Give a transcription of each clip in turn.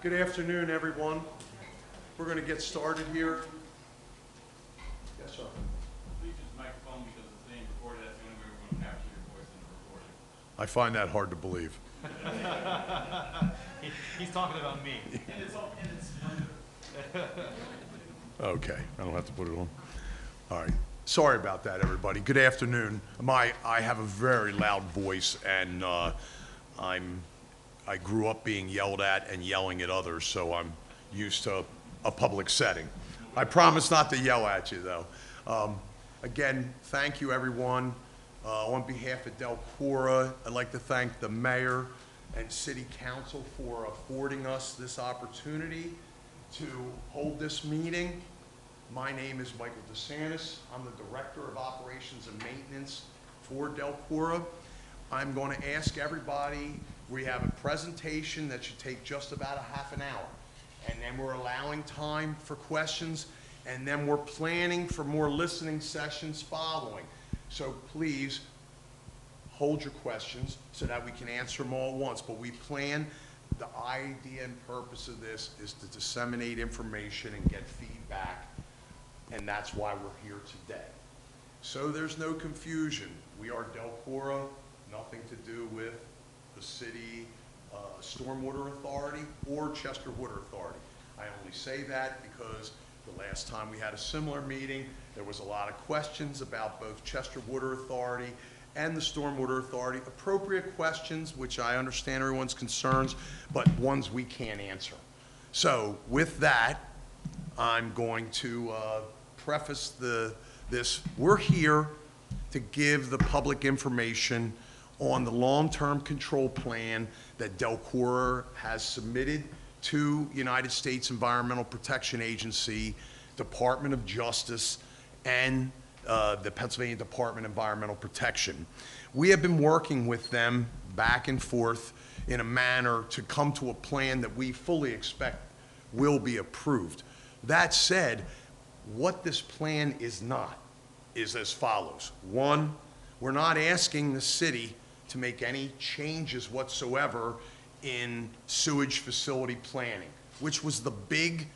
Good afternoon, everyone. We're going to get started here. Yes, sir. Please use the microphone because it's being recorded. That's the only way we're going to capture your voice in the recording. I find that hard to believe. He's talking about me. Okay, I don't have to put it on. All right. Sorry about that, everybody. Good afternoon. I have a very loud voice, and I grew up being yelled at and yelling at others, so I'm used to a public setting. I promise not to yell at you, though. Again, thank you, everyone. On behalf of Delcora, I'd like to thank the mayor and city council for affording us this opportunity to hold this meeting. My name is Michael DeSantis. I'm the Director of Operations and Maintenance for Delcora. I'm going to ask everybody, we have a presentation that should take just about a half an hour. And then we're allowing time for questions, and then we're planning for more listening sessions following. So please hold your questions so that we can answer them all at once. But we plan, the idea and purpose of this is to disseminate information and get feedback, and that's why we're here today. So there's no confusion. We are Delcora, nothing to do with the city Stormwater Authority or Chester Water Authority. I only say that because the last time we had a similar meeting, there was a lot of questions about both Chester Water Authority and the Stormwater Authority. Appropriate questions, which I understand everyone's concerns, but ones we can't answer. So with that, I'm going to preface this. We're here to give the public information on the long-term control plan that Delcora has submitted to United States Environmental Protection Agency, Department of Justice, and the Pennsylvania Department of Environmental Protection. We have been working with them back and forth in a manner to come to a plan that we fully expect will be approved. That said, what this plan is not is as follows. One, we're not asking the city to make any changes whatsoever in sewage facility planning, which was the big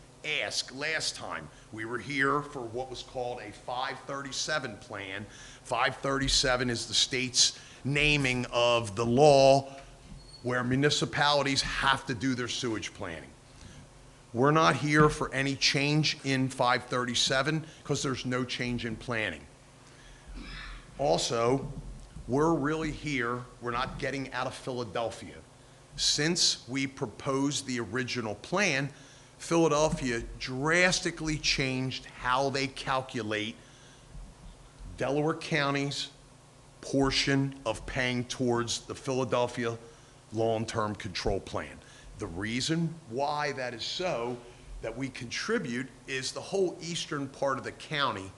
ask last time. We were here for what was called a 537 plan. 537 is the state's naming of the law where municipalities have to do their sewage planning. We're not here for any change in 537 because there's no change in planning. Also, we're really here, we're not getting out of Philadelphia. Since we proposed the original plan, Philadelphia drastically changed how they calculate Delaware County's portion of paying towards the Philadelphia long-term control plan. The reason why that is so, that we contribute, is the whole eastern part of the county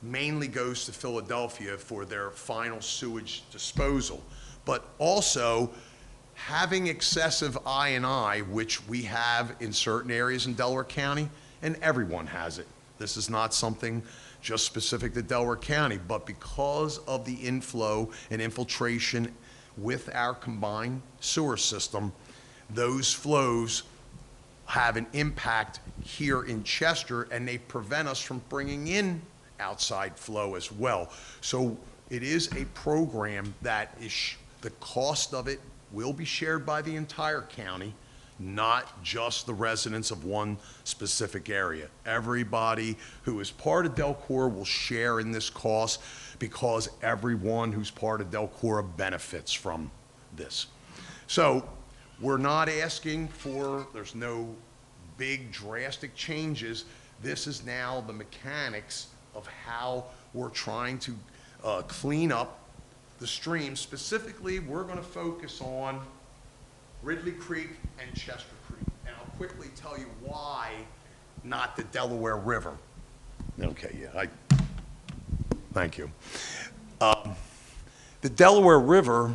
mainly goes to Philadelphia for their final sewage disposal. But also, having excessive I&I, which we have in certain areas in Delaware County, and everyone has it. This is not something just specific to Delaware County, but because of the inflow and infiltration with our combined sewer system, those flows have an impact here in Chester, and they prevent us from bringing in outside flow as well. So it is a program that is, the cost of it will be shared by the entire county, not just the residents of one specific area. Everybody who is part of Delcora will share in this cost because everyone who's part of Delcora benefits from this. So we're not asking for, there's no big drastic changes. This is now the mechanics of how we're trying to clean up the stream. Specifically, we're going to focus on Ridley Creek and Chester Creek. And I'll quickly tell you why not the Delaware River. Okay, yeah, thank you. The Delaware River,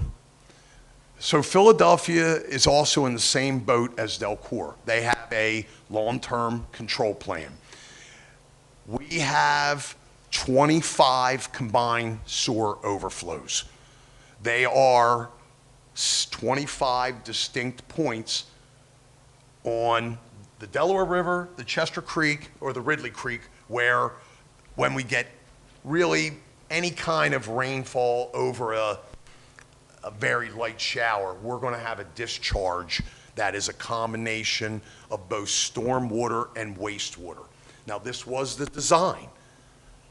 so Philadelphia is also in the same boat as Delcora. They have a long-term control plan. We have 25 combined sewer overflows. They are 25 distinct points on the Delaware River, the Chester Creek, or the Ridley Creek, where when we get really any kind of rainfall over a very light shower, we're going to have a discharge that is a combination of both storm water and wastewater. Now, this was the design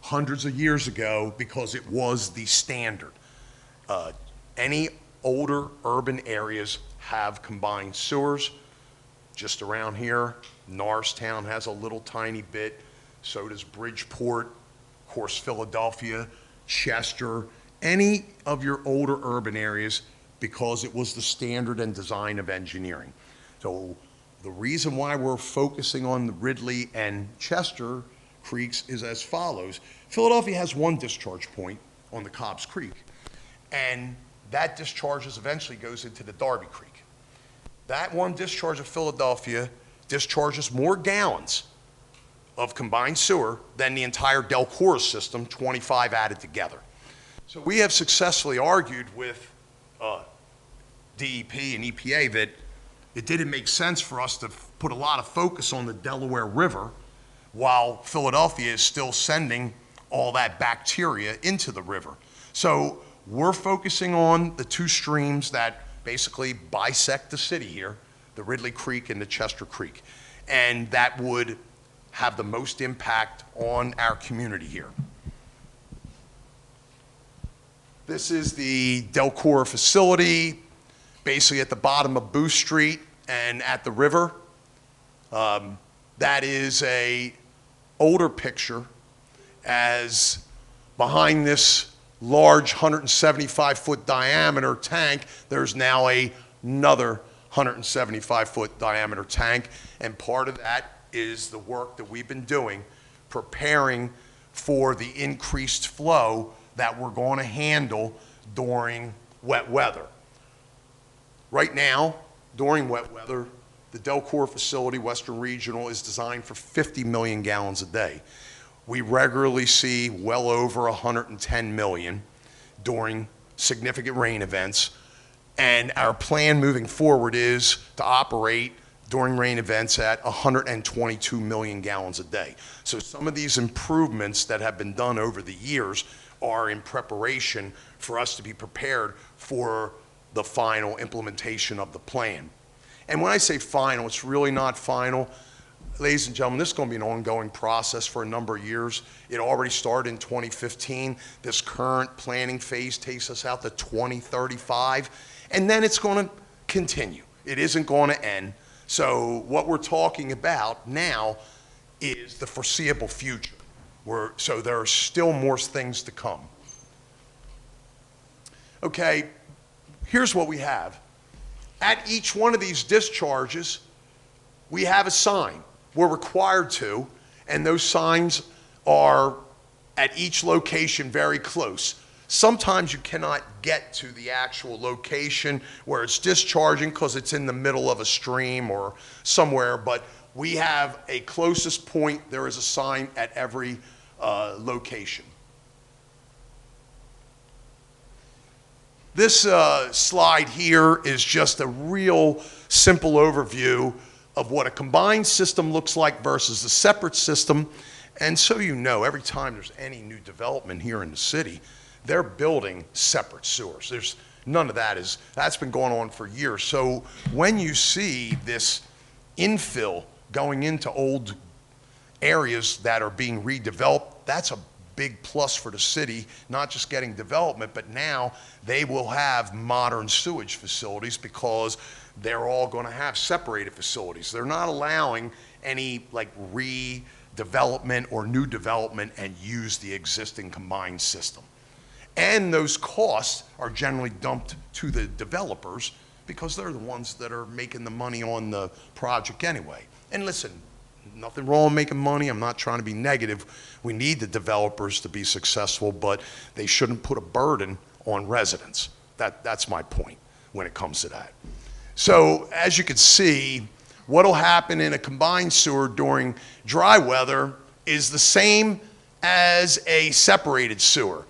hundreds of years ago because it was the standard. Any older urban areas have combined sewers. Just around here, Norristown has a little tiny bit, so does Bridgeport, of course, Philadelphia, Chester, any of your older urban areas, because it was the standard and design of engineering. So the reason why we're focusing on the Ridley and Chester creeks is as follows. Philadelphia has one discharge point on the Cobbs Creek, and that discharges eventually goes into the Darby Creek. That one discharge of Philadelphia discharges more gallons of combined sewer than the entire Delcora system, 25 added together. So we have successfully argued with DEP and EPA that it didn't make sense for us to put a lot of focus on the Delaware River while Philadelphia is still sending all that bacteria into the river. So we're focusing on the two streams that basically bisect the city here, the Ridley Creek and the Chester Creek. And that would have the most impact on our community here. This is the Delcora facility, basically at the bottom of Booth Street and at the river. That is a older picture, as behind this large 175-foot diameter tank, there's now another 175-foot diameter tank, and part of that is the work that we've been doing, preparing for the increased flow that we're going to handle during wet weather. Right now, during wet weather, the Delcora facility, Western Regional, is designed for 50 million gallons a day. We regularly see well over 110 million during significant rain events, and our plan moving forward is to operate during rain events at 122 million gallons a day. So some of these improvements that have been done over the years are in preparation for us to be prepared for the final implementation of the plan. And when I say final, it's really not final. Ladies and gentlemen, this is going to be an ongoing process for a number of years. It already started in 2015. This current planning phase takes us out to 2035, and then it's going to continue. It isn't going to end. So what we're talking about now is the foreseeable future. So there are still more things to come. Okay, here's what we have. At each one of these discharges, we have a sign. We're required to, and those signs are at each location very close. Sometimes you cannot get to the actual location where it's discharging because it's in the middle of a stream or somewhere, but we have a closest point. There is a sign at every location. This slide here is just a real simple overview of what a combined system looks like versus a separate system. And so you know, every time there's any new development here in the city, they're building separate sewers. There's none of that's been going on for years. So when you see this infill going into old areas that are being redeveloped, that's a big plus for the city, not just getting development, but now they will have modern sewage facilities because they're all going to have separated facilities. They're not allowing any like redevelopment or new development and use the existing combined system. And those costs are generally dumped to the developers because they're the ones that are making the money on the project anyway. And listen, nothing wrong with making money. I'm not trying to be negative. We need the developers to be successful, but they shouldn't put a burden on residents. That's my point when it comes to that. So as you can see, what will happen in a combined sewer during dry weather is the same as a separated sewer.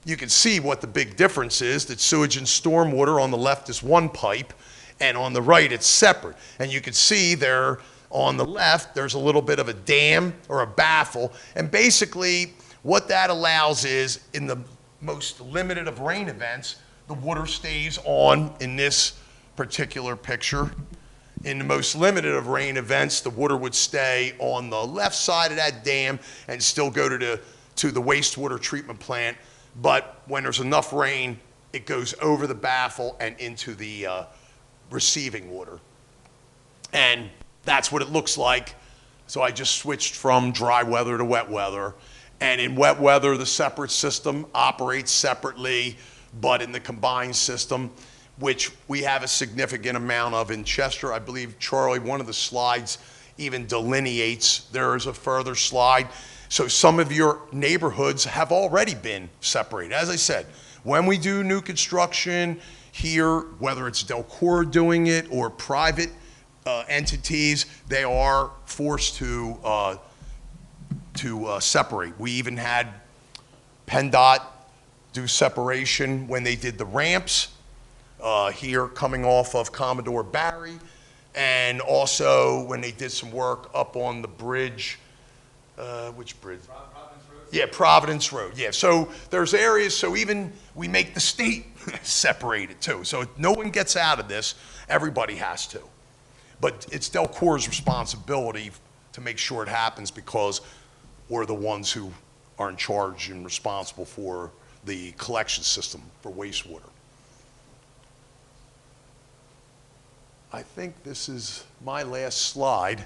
You can see what the big difference is, that sewage and stormwater on the left is one pipe, and on the right it's separate. And you can see there on the left, there's a little bit of a dam or a baffle, and basically what that allows is, in the most limited of rain events, the water stays on in this particular picture. In the most limited of rain events, the water would stay on the left side of that dam and still go to the wastewater treatment plant. But when there's enough rain, it goes over the baffle and into the receiving water. And that's what it looks like. So I just switched from dry weather to wet weather. And in wet weather, the separate system operates separately, but in the combined system, which we have a significant amount of in Chester, I believe, Charlie, one of the slides even delineates, there is a further slide. So some of your neighborhoods have already been separated. As I said, when we do new construction here, whether it's Delcor doing it or private entities, they are forced to separate. We even had PennDOT do separation when they did the ramps here coming off of Commodore Barry, and also when they did some work up on the bridge, which bridge? Providence Road? Yeah, Providence Road, yeah. So there's areas, so even we make the state separate it too. So no one gets out of this, everybody has to. But it's Delcor's responsibility to make sure it happens, because we're the ones who are in charge and responsible for the collection system for wastewater. I think this is my last slide.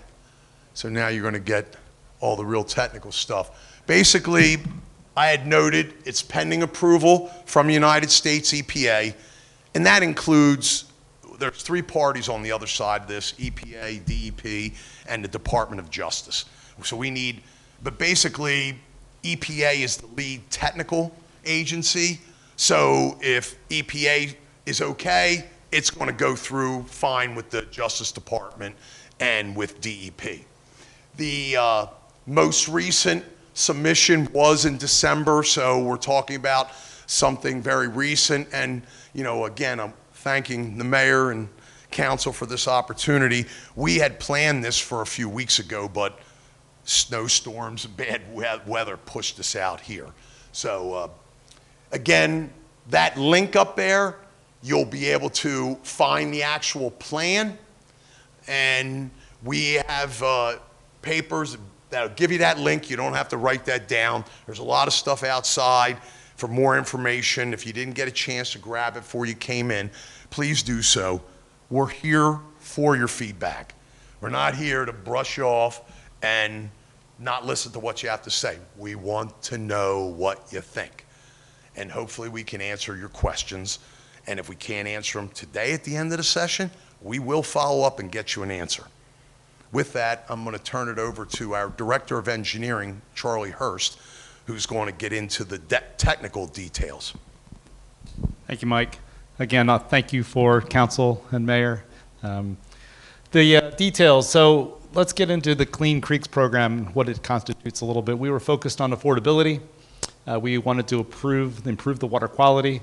So now you're going to get all the real technical stuff. Basically, I had noted it's pending approval from the United States EPA, and that includes, there's three parties on the other side of this: EPA, DEP, and the Department of Justice. So we need, but basically, EPA is the lead technical agency. So if EPA is okay, it's going to go through fine with the Justice Department and with DEP. The most recent submission was in December, so we're talking about something very recent. And, you know, again, I'm thanking the mayor and council for this opportunity. We had planned this for a few weeks ago, but snowstorms and bad weather pushed us out here. So, again, that link up there, you'll be able to find the actual plan, and we have papers that'll give you that link. You don't have to write that down. There's a lot of stuff outside for more information. If you didn't get a chance to grab it before you came in, please do so. We're here for your feedback. We're not here to brush you off and not listen to what you have to say. We want to know what you think, and hopefully we can answer your questions. And if we can't answer them today at the end of the session, we will follow up and get you an answer. With that, I'm going to turn it over to our Director of Engineering, Charlie Hurst, who's going to get into the technical details. Thank you, Mike. Again, thank you for council and mayor. The details, so let's get into the Clean Creeks program, what it constitutes a little bit. We were focused on affordability. We wanted to improve the water quality.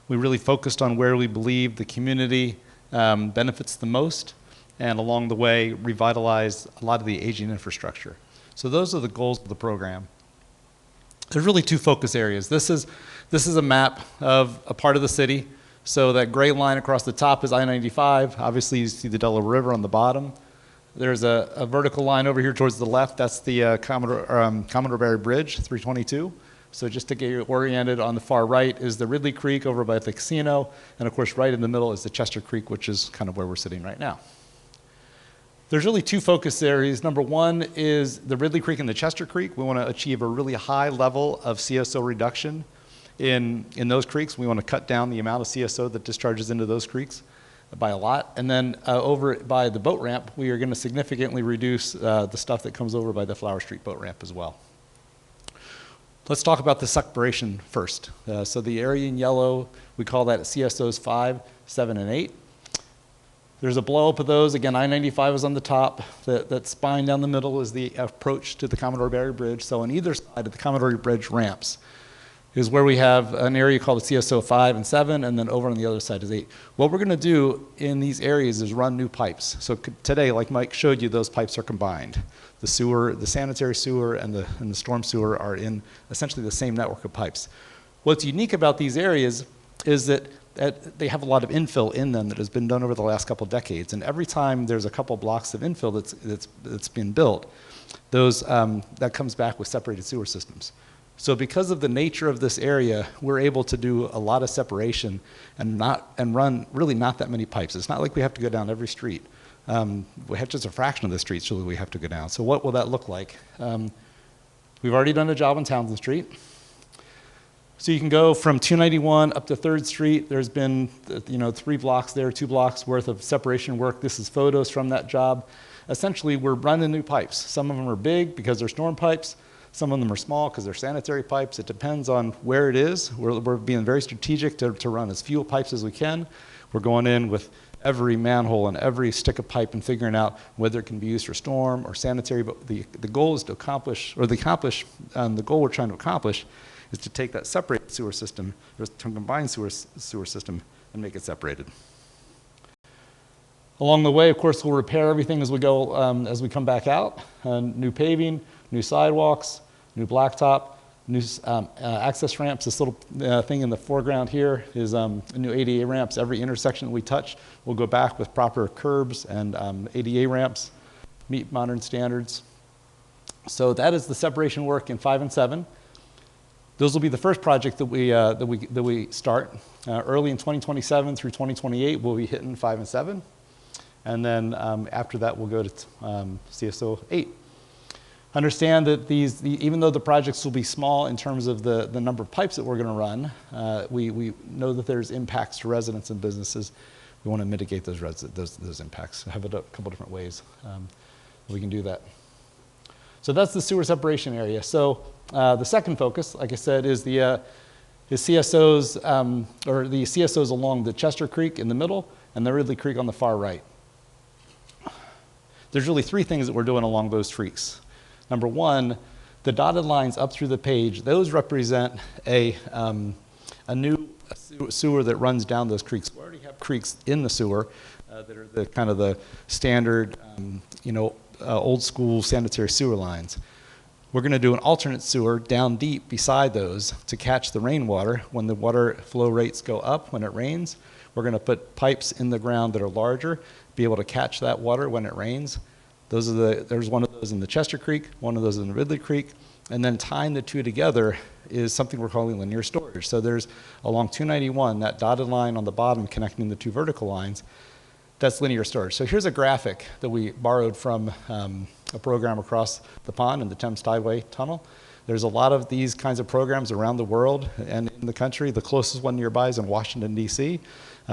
We really focused on where we believe the community benefits the most, and along the way, revitalize a lot of the aging infrastructure. So those are the goals of the program. There's really two focus areas. This is a map of a part of the city. So that gray line across the top is I-95. Obviously, you see the Delaware River on the bottom. There's a vertical line over here towards the left. That's the Commodore Barry Bridge, 322. So just to get you oriented, on the far right is the Ridley Creek over by the casino. And of course, right in the middle is the Chester Creek, which is kind of where we're sitting right now. There's really two focus areas. Number one is the Ridley Creek and the Chester Creek. We want to achieve a really high level of CSO reduction in those creeks. We want to cut down the amount of CSO that discharges into those creeks by a lot. And then over by the boat ramp, we are going to significantly reduce the stuff that comes over by the Flower Street boat ramp as well. Let's talk about the separation first. So the area in yellow, we call that CSOs 5, 7, and 8. There's a blow up of those. Again, I-95 is on the top. That spine down the middle is the approach to the Commodore Barry Bridge. So on either side of the Commodore Bridge ramps, is where we have an area called the CSO 5 and 7, and then over on the other side is 8. What we're going to do in these areas is run new pipes. So today, like Mike showed you, those pipes are combined. The sewer, the sanitary sewer, and the storm sewer are in essentially the same network of pipes. What's unique about these areas is that they have a lot of infill in them that has been done over the last couple of decades. And every time there's a couple blocks of infill that's been built, that comes back with separated sewer systems. So because of the nature of this area, we're able to do a lot of separation and run really not that many pipes. It's not like we have to go down every street. We have just a fraction of the streets really we have to go down. So what will that look like? We've already done a job on Townsend Street. So you can go from 291 up to 3rd Street. There's been 3 blocks there, 2 blocks worth of separation work. This is photos from that job. Essentially, we're running new pipes. Some of them are big because they're storm pipes. Some of them are small because they're sanitary pipes. It depends on where it is. We're being very strategic to run as few pipes as we can. We're going in with every manhole and every stick of pipe and figuring out whether it can be used for storm or sanitary. But the goal is to the goal we're trying to accomplish is to take that separated sewer system, or to combine sewer system, and make it separated. Along the way, of course, we'll repair everything as we go, as we come back out. New paving, new sidewalks, new blacktop, new access ramps. This little thing in the foreground here is new ADA ramps. Every intersection that we touch, we'll go back with proper curbs and ADA ramps, meet modern standards. So that is the separation work in 5 and 7. Those will be the first project that we start. Early in 2027 through 2028, we'll be hitting 5 and 7. And then after that, we'll go to CSO 8. Understand that even though the projects will be small in terms of the number of pipes that we're going to run, we know that there's impacts to residents and businesses. We want to mitigate those impacts. Have it a couple different ways we can do that. So that's the sewer separation area. So the second focus, like I said, is the CSOs, or the CSOs along the Chester Creek in the middle and the Ridley Creek on the far right. There's really 3 things that we're doing along those creeks. Number 1, the dotted lines up through the page, those represent a new sewer that runs down those creeks. We already have creeks in the sewer that are the kind of the standard, old school sanitary sewer lines. We're going to do an alternate sewer down deep beside those to catch the rainwater. When the water flow rates go up when it rains, we're going to put pipes in the ground that are larger, be able to catch that water when it rains. There's one of those in the Chester Creek, one of those in the Ridley Creek, and then tying the 2 together is something we're calling linear storage. So there's along 291, that dotted line on the bottom connecting the 2 vertical lines, that's linear storage. So here's a graphic that we borrowed from a program across the pond in the Thames Tideway Tunnel. There's a lot of these kinds of programs around the world and in the country. The closest one nearby is in Washington, D.C.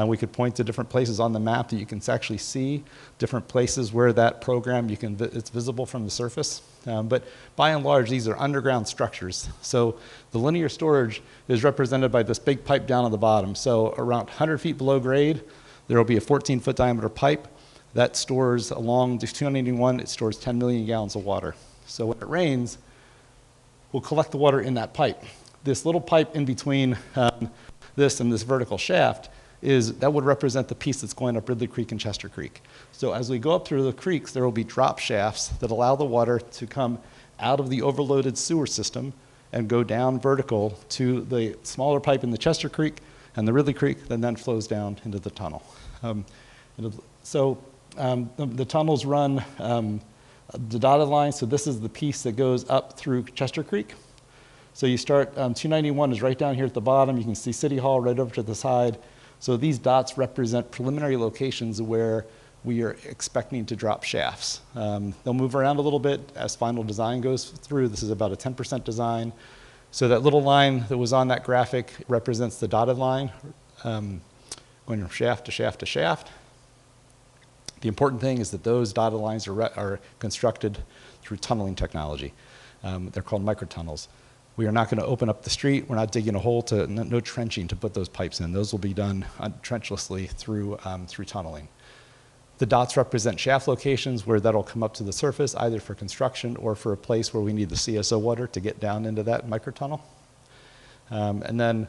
We could point to different places on the map that you can actually see different places where that program, it's visible from the surface. But by and large, these are underground structures. So the linear storage is represented by this big pipe down on the bottom. So around 100 feet below grade, there will be a 14-foot diameter pipe that stores along the 291, it stores 10 million gallons of water. So when it rains, we'll collect the water in that pipe. This little pipe in between this and this vertical shaft that would represent the piece that's going up Ridley Creek and Chester Creek. So as we go up through the creeks, there will be drop shafts that allow the water to come out of the overloaded sewer system and go down vertical to the smaller pipe in the Chester Creek and the Ridley Creek, and then flows down into the tunnel. The tunnels run the dotted line, so this is the piece that goes up through Chester Creek. So you start, 291 is right down here at the bottom. You can see City Hall right over to the side. So these dots represent preliminary locations where we are expecting to drop shafts. They'll move around a little bit as final design goes through. This is about a 10% design. So that little line that was on that graphic represents the dotted line, going from shaft to shaft to shaft. The important thing is that those dotted lines are constructed through tunneling technology. They're called microtunnels. We are not going to open up the street. We're not digging a hole no trenching to put those pipes in. Those will be done trenchlessly through tunneling. The dots represent shaft locations where that'll come up to the surface, either for construction or for a place where we need the CSO water to get down into that microtunnel. And then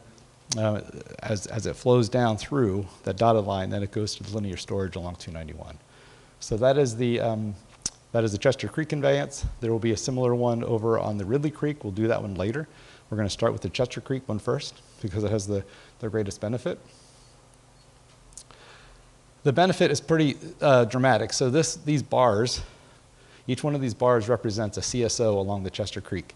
as it flows down through that dotted line, then it goes to the linear storage along 291. So that is the Chester Creek conveyance. There will be a similar one over on the Ridley Creek. We'll do that one later. We're going to start with the Chester Creek one first because it has the greatest benefit. The benefit is pretty dramatic. So these bars, each one of these bars represents a CSO along the Chester Creek.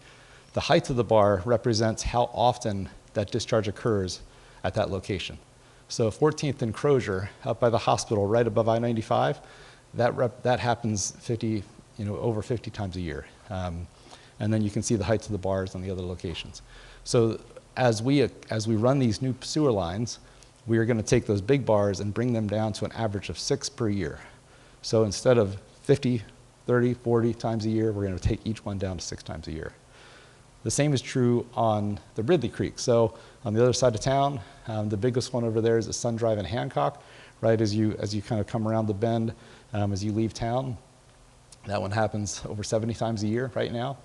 The height of the bar represents how often that discharge occurs at that location. So 14th and Crozier, up by the hospital, right above I-95, that happens over 50 times a year. And then you can see the heights of the bars on the other locations. So as we run these new sewer lines, we are going to take those big bars and bring them down to an average of 6 per year. So instead of 50, 30, 40 times a year, we're going to take each one down to 6 times a year. The same is true on the Ridley Creek. So on the other side of town, the biggest one over there is the Sun Drive in Hancock, right as you kind of come around the bend, as you leave town. That one happens over 70 times a year right now.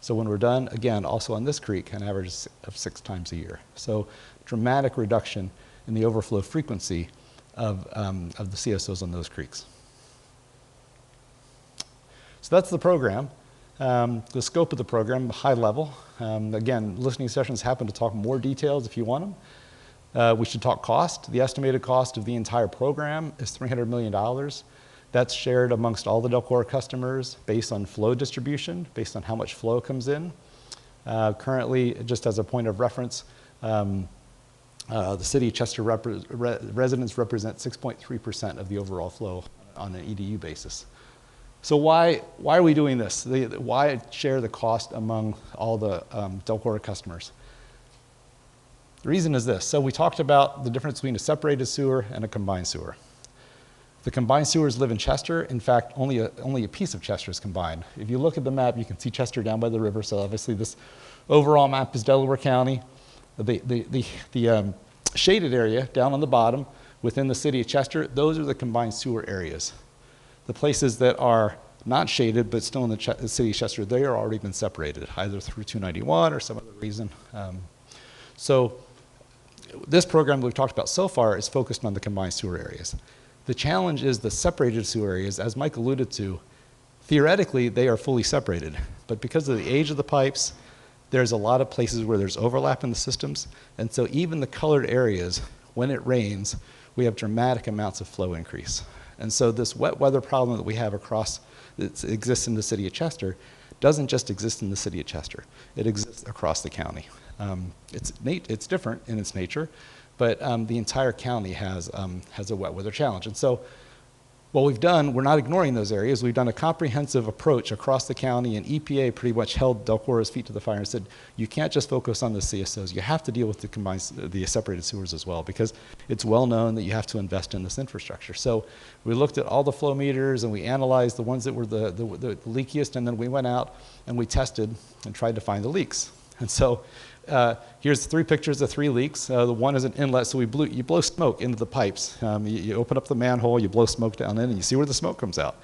So when we're done, again, also on this creek, an average of 6 times a year. So dramatic reduction in the overflow frequency of the CSOs on those creeks. So that's the program. The scope of the program, high level. Again, listening sessions happen to talk more details if you want them. We should talk cost. The estimated cost of the entire program is $300 million. That's shared amongst all the Delcor customers based on flow distribution, based on how much flow comes in. Currently, just as a point of reference, the city of Chester residents represent 6.3% of the overall flow on an EDU basis. So why are we doing this? Why share the cost among all the Delcor customers? The reason is this. So we talked about the difference between a separated sewer and a combined sewer. The combined sewers live in Chester. In fact, only a piece of Chester is combined. If you look at the map, you can see Chester down by the river. So obviously this overall map is Delaware County. The shaded area down on the bottom within the city of Chester, those are the combined sewer areas. The places that are not shaded but still in the city of Chester, they are already been separated, either through 291 or some other reason. So this program that we've talked about so far is focused on the combined sewer areas. The challenge is the separated sewer areas, as Mike alluded to. Theoretically, they are fully separated, but because of the age of the pipes, there's a lot of places where there's overlap in the systems, and so even the colored areas, when it rains, we have dramatic amounts of flow increase. And so this wet weather problem that we have that exists in the city of Chester doesn't just exist in the city of Chester. It exists across the county. It's different in its nature, but the entire county has a wet weather challenge. And so what we've done, we're not ignoring those areas. We've done a comprehensive approach across the county, and EPA pretty much held Delcora's feet to the fire and said, you can't just focus on the CSOs. You have to deal with the separated sewers as well, because it's well known that you have to invest in this infrastructure. So we looked at all the flow meters, and we analyzed the ones that were the leakiest, and then we went out and we tested and tried to find the leaks. And so here's 3 pictures of 3 leaks. The one is an inlet, so you blow smoke into the pipes. You open up the manhole, you blow smoke down in, and you see where the smoke comes out.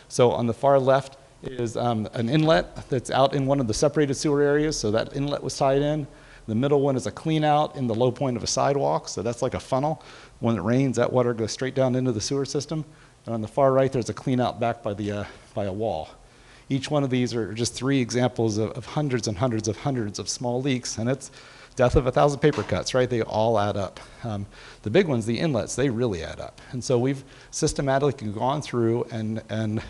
So on the far left is an inlet that's out in one of the separated sewer areas, so that inlet was tied in. The middle one is a clean out in the low point of a sidewalk, so that's like a funnel. When it rains, that water goes straight down into the sewer system. And on the far right, there's a clean out back by a wall. Each one of these are just 3 examples of hundreds and hundreds of small leaks, and it's death of 1,000 paper cuts, right? They all add up. The big ones, the inlets, they really add up. And so we've systematically gone through and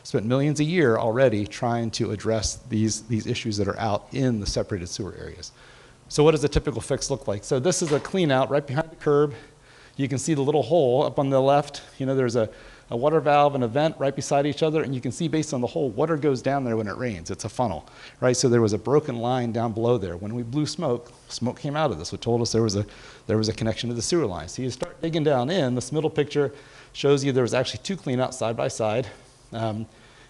spent millions a year already trying to address these issues that are out in the separated sewer areas. So what does a typical fix look like? So this is a clean out right behind the curb. You can see the little hole up on the left. You know, there's a water valve and a vent right beside each other, and you can see based on the hole, water goes down there when it rains. It's a funnel, right? So there was a broken line down below there. When we blew smoke, smoke came out of this, which told us there was a connection to the sewer line. So you start digging down in, this middle picture shows you there was actually 2 cleanouts side by side.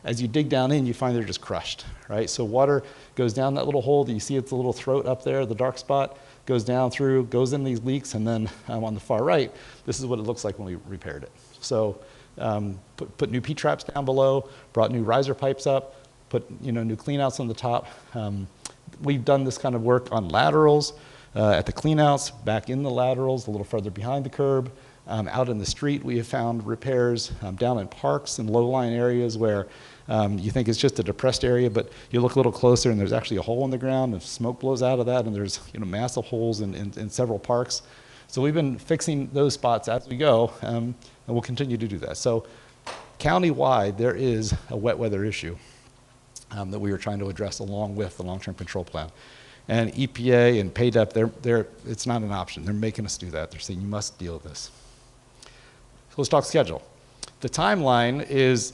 As you dig down in, you find they're just crushed, right? So water goes down that little hole that you see, it's a little throat up there, the dark spot, goes down through, goes in these leaks, and then on the far right, this is what it looks like when we repaired it. So put new P-traps down below, brought new riser pipes up, put new cleanouts on the top, We've done this kind of work on laterals, at the cleanouts, back in the laterals, a little further behind the curb. Out in the street, we have found repairs down in parks and low-lying areas where you think it's just a depressed area, but you look a little closer and there's actually a hole in the ground and smoke blows out of that, and there's massive holes in several parks. So we've been fixing those spots as we go, and we'll continue to do that. So county-wide, there is a wet weather issue that we are trying to address along with the long-term control plan. And EPA and PAYDEP, it's not an option. They're making us do that. They're saying you must deal with this. So let's talk schedule. The timeline is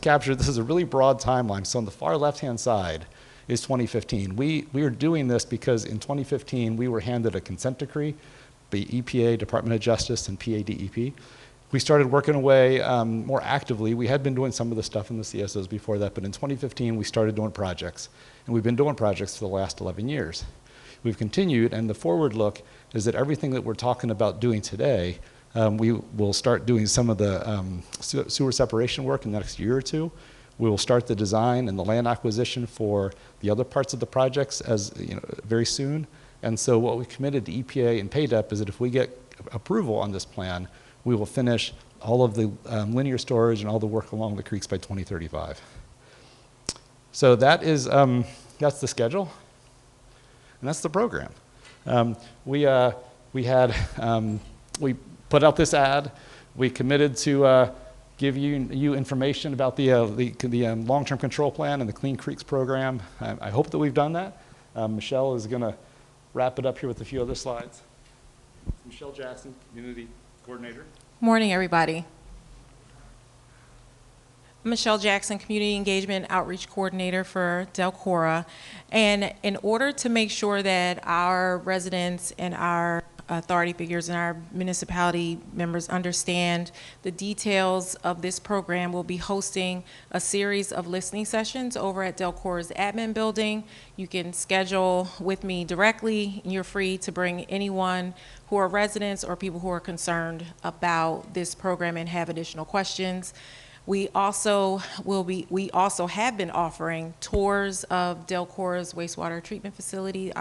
captured. This is a really broad timeline. So on the far left-hand side is 2015. We are doing this because in 2015 we were handed a consent decree by EPA, Department of Justice, and PADEP. We started working away more actively. We had been doing some of the stuff in the CSOs before that, but in 2015 we started doing projects. And we've been doing projects for the last 11 years. We've continued, and the forward look is that everything that we're talking about doing today, we will start doing some of the sewer separation work in the next year or two. We will start the design and the land acquisition for the other parts of the projects very soon. And so what we committed to EPA and PAYDEP is that if we get approval on this plan, we will finish all of the linear storage and all the work along the creeks by 2035. So that is, that's the schedule, and that's the program. We put out this ad. We committed to give you information about the long-term control plan and the Clean Creeks program. I hope that we've done that. Michelle is going to wrap it up here with a few other slides. Michelle Jackson, Community Coordinator. Morning, everybody. Michelle Jackson, Community Engagement Outreach Coordinator for Delcora. And in order to make sure that our residents and our authority figures and our municipality members understand the details of this program, we'll be hosting a series of listening sessions over at Delcora's admin building. You can schedule with me directly, and you're free to bring anyone who are residents or people who are concerned about this program and have additional questions. We also have been offering tours of Delcora's wastewater treatment facility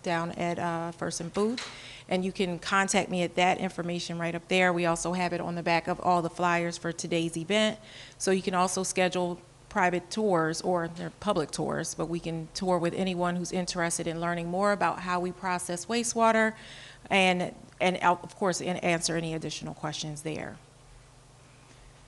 down at First and Booth, and you can contact me at that information right up there. We also have it on the back of all the flyers for today's event, so you can also schedule private tours, or they're public tours, but we can tour with anyone who's interested in learning more about how we process wastewater, and of course answer any additional questions there.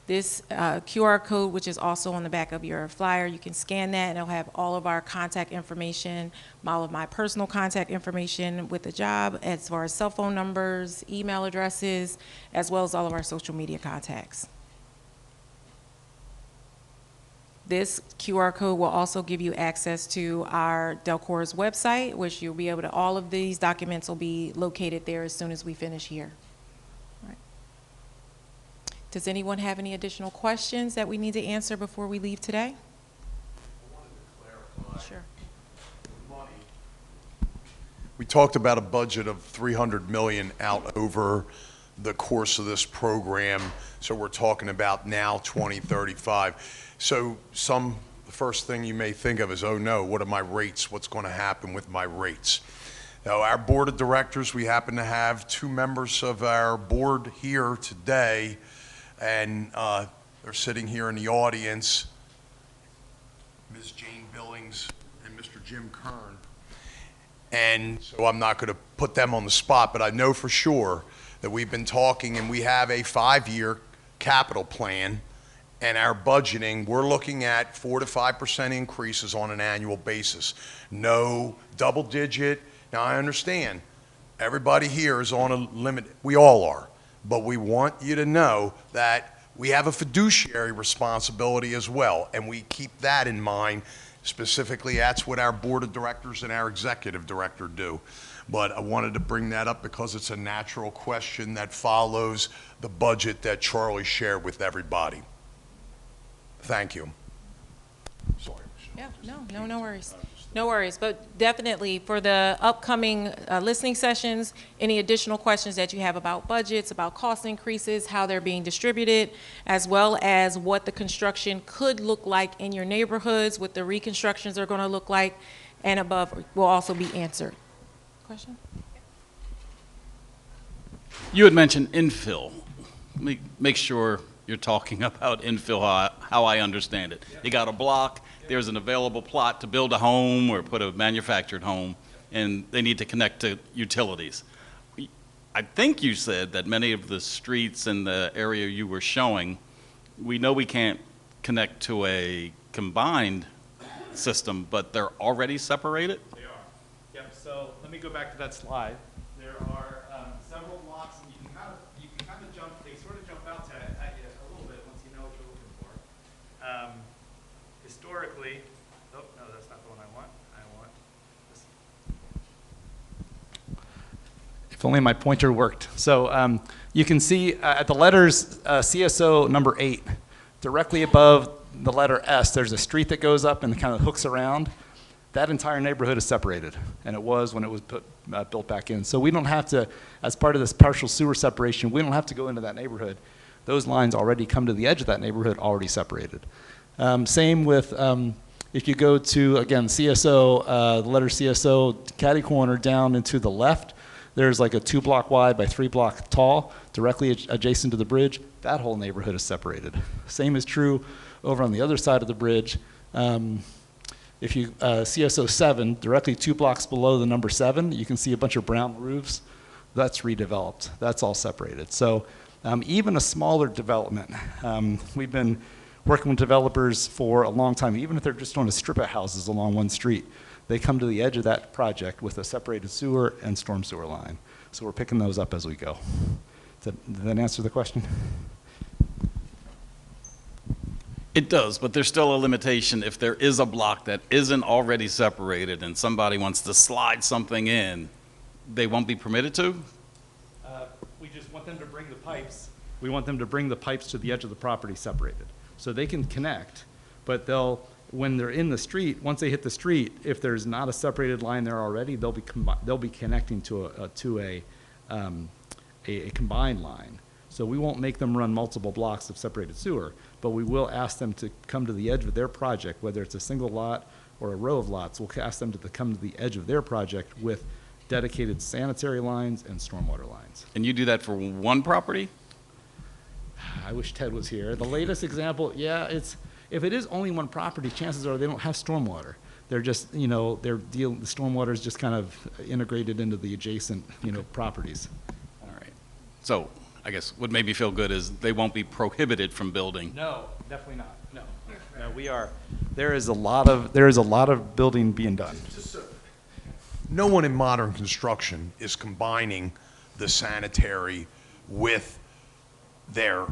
This QR code, which is also on the back of your flyer, you can scan that and it'll have all of our contact information, all of my personal contact information with the job, as far as cell phone numbers, email addresses, as well as all of our social media contacts. This QR code will also give you access to our Delcora's website, which you'll be able to, all of these documents will be located there as soon as we finish here. Does anyone have any additional questions that we need to answer before we leave today? I wanted to clarify. Sure. The money. We talked about a budget of $300 million out over the course of this program. So we're talking about now 2035. So the first thing you may think of is, oh no, what are my rates? What's going to happen with my rates? Now, our board of directors, we happen to have two members of our board here today, and they're sitting here in the audience, Ms. Jane Billings and Mr. Jim Kern. And so I'm not going to put them on the spot, but I know for sure that we've been talking, and we have a 5-year capital plan, and our budgeting, we're looking at 4 to 5% increases on an annual basis. No double digit. Now, I understand everybody here is on a limit. We all are. But we want you to know that we have a fiduciary responsibility as well, and we keep that in mind. Specifically, that's what our board of directors and our executive director do. But I wanted to bring that up because it's a natural question that follows the budget that Charlie shared with everybody. Thank you. Sorry. Yeah, no worries. No worries, but definitely for the upcoming listening sessions, any additional questions that you have about budgets, about cost increases, how they're being distributed, as well as what the construction could look like in your neighborhoods, what the reconstructions are going to look like, and above will also be answered. Question? You had mentioned infill. Let me make sure you're talking about infill how I understand it. You got a block, there's an available plot to build a home or put a manufactured home, and they need to connect to utilities. I think you said that many of the streets in the area you were showing, we know we can't connect to a combined system, but they're already separated? They are. Yep, so let me go back to that slide. There are several blocks, and you can kind of jump, they sort of jump out at you a little bit once you know what you're looking for. Historically, oh, no, that's not the one I want. I want this. If only my pointer worked. So you can see at the letters CSO number 8, directly above the letter S, there's a street that goes up and kind of hooks around. That entire neighborhood is separated, and it was when it was built back in. So we don't have to, as part of this partial sewer separation, we don't have to go into that neighborhood. Those lines already come to the edge of that neighborhood, already separated. Same with, if you go to, again, CSO, the letter CSO, catty corner down and to the left, there's like a 2-block wide by 3-block tall, directly adjacent to the bridge. That whole neighborhood is separated. Same is true over on the other side of the bridge. If you, CSO 7, directly 2 blocks below the number 7, you can see a bunch of brown roofs. That's redeveloped. That's all separated. So even a smaller development, we've been working with developers for a long time, even if they're just on a strip of houses along one street. They come to the edge of that project with a separated sewer and storm sewer line. So we're picking those up as we go. Did that answer the question? It does, but there's still a limitation. If there is a block that isn't already separated and somebody wants to slide something in, they won't be permitted to? We just want them to bring the pipes. We want them to bring the pipes to the edge of the property separated. So they can connect, but when they're in the street, once they hit the street, if there's not a separated line there already, they'll be connecting to a combined line. So we won't make them run multiple blocks of separated sewer, but we will ask them to come to the edge of their project, whether it's a single lot or a row of lots. We'll ask them to come to the edge of their project with dedicated sanitary lines and stormwater lines. And you do that for one property? I wish Ted was here. The latest example, yeah, if it is only one property, chances are they don't have stormwater. They're just, the stormwater is just kind of integrated into the adjacent, properties. All right. So I guess what made me feel good is they won't be prohibited from building. No, definitely not. No, we are. There is a lot of building being done. No one in modern construction is combining the sanitary with their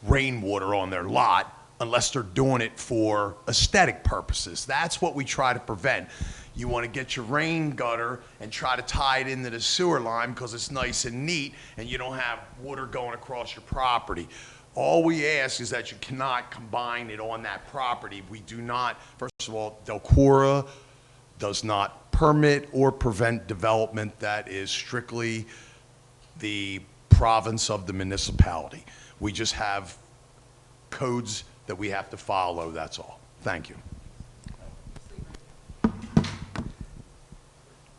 rainwater on their lot unless they're doing it for aesthetic purposes. That's what we try to prevent. You want to get your rain gutter and try to tie it into the sewer line because it's nice and neat and you don't have water going across your property. All we ask is that you cannot combine it on that property. We do not, first of all, Delcora does not permit or prevent development. That is strictly the province of the municipality. We just have codes that we have to follow, that's all. Thank you.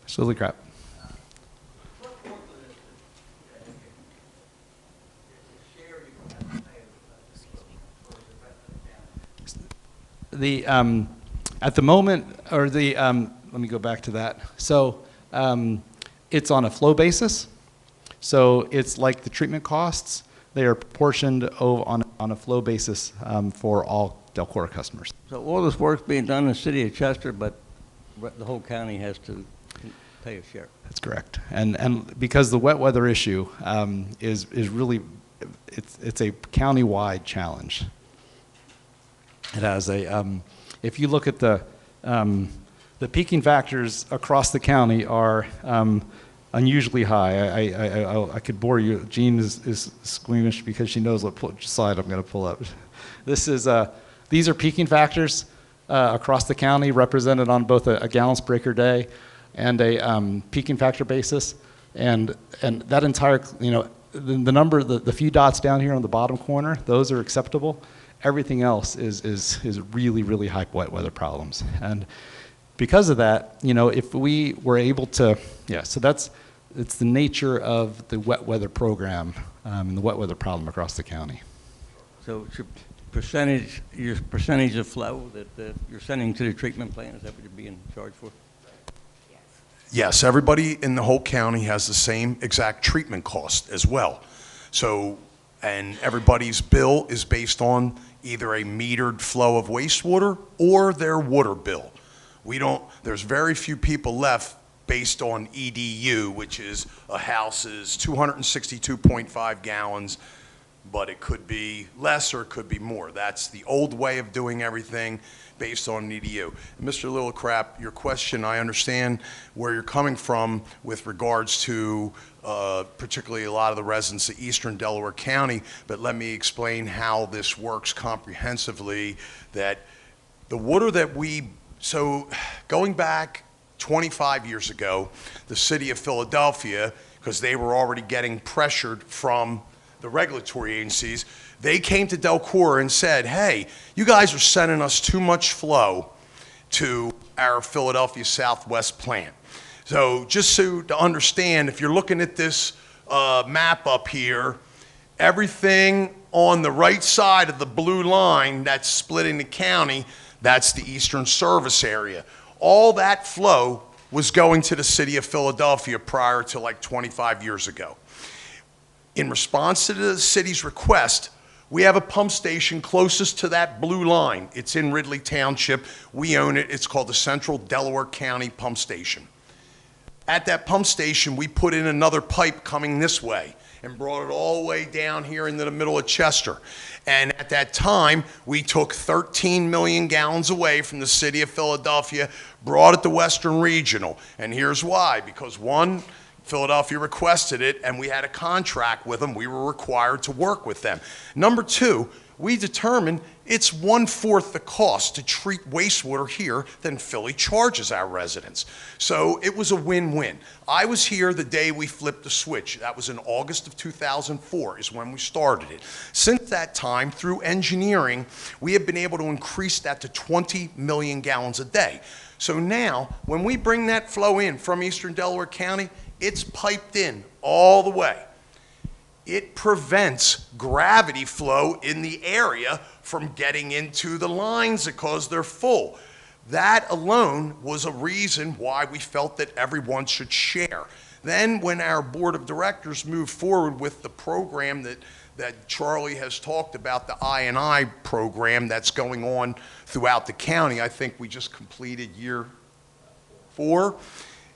Absolutely crap. At the moment, or let me go back to that. So it's on a flow basis. So it's like the treatment costs. They are proportioned on a flow basis for all Delcora customers. So all this work's being done in the city of Chester, but the whole county has to pay a share. That's correct. And because the wet weather issue is really, it's a county-wide challenge. It has if you look at the peaking factors across the county are unusually high. I could bore you. Jean is squeamish because she knows what slide I'm going to pull up. These are peaking factors across the county, represented on both a gallons per acre day and a peaking factor basis. And that entire, the number, the few dots down here on the bottom corner, those are acceptable. Everything else is really, really high wet weather problems. And because of that, you know, if we were able to, yeah, so it's the nature of the wet weather program and the wet weather problem across the county. So it's your percentage of flow that you're sending to the treatment plant, is that what you're being charged for? Yes, everybody in the whole county has the same exact treatment cost as well. So, and everybody's bill is based on either a metered flow of wastewater or their water bill. There's very few people left based on EDU, which is a house's 262.5 gallons, but it could be less or it could be more. That's the old way of doing everything based on EDU. Mr. Lillicrap, your question, I understand where you're coming from with regards to particularly a lot of the residents of Eastern Delaware County, but let me explain how this works comprehensively, that the water that so going back 25 years ago, the city of Philadelphia, because they were already getting pressured from the regulatory agencies, they came to Delcora and said, hey, you guys are sending us too much flow to our Philadelphia Southwest plant. So just so to understand, if you're looking at this map up here, everything on the right side of the blue line that's splitting the county, that's the Eastern Service Area. All that flow was going to the city of Philadelphia prior to like 25 years ago. In response to the city's request, we have a pump station closest to that blue line. It's in Ridley Township. We own it. It's called the Central Delaware County Pump Station. At that pump station, we put in another pipe coming this way and brought it all the way down here into the middle of Chester. And at that time, we took 13 million gallons away from the city of Philadelphia, brought it to Western Regional. And here's why, because one, Philadelphia requested it, and we had a contract with them. We were required to work with them. Number two, we determined it's 1/4 the cost to treat wastewater here than Philly charges our residents. So it was a win-win. I was here the day we flipped the switch. That was in August of 2004 is when we started it. Since that time, through engineering, we have been able to increase that to 20 million gallons a day. So now, when we bring that flow in from Eastern Delaware County, it's piped in all the way. It prevents gravity flow in the area from getting into the lines because they're full. That alone was a reason why we felt that everyone should share. Then when our board of directors moved forward with the program that Charlie has talked about, the I&I program that's going on throughout the county, I think we just completed year 4.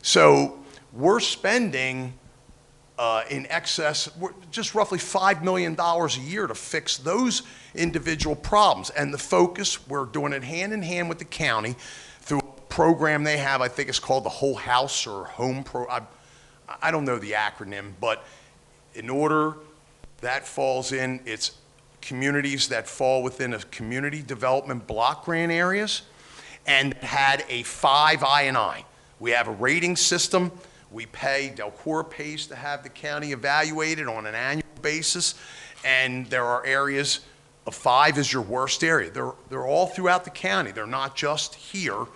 So we're spending in excess, just roughly $5 million a year to fix those individual problems. And the focus, we're doing it hand in hand with the county through a program they have, I think it's called the Whole House or Home Pro, I don't know the acronym, but in order that falls in, it's communities that fall within a community development block grant areas and had a 5 I&I. We have a rating system. We pay, Delcora pays to have the county evaluated on an annual basis, and there are areas, a 5 is your worst area. They're all throughout the county. They're not just here.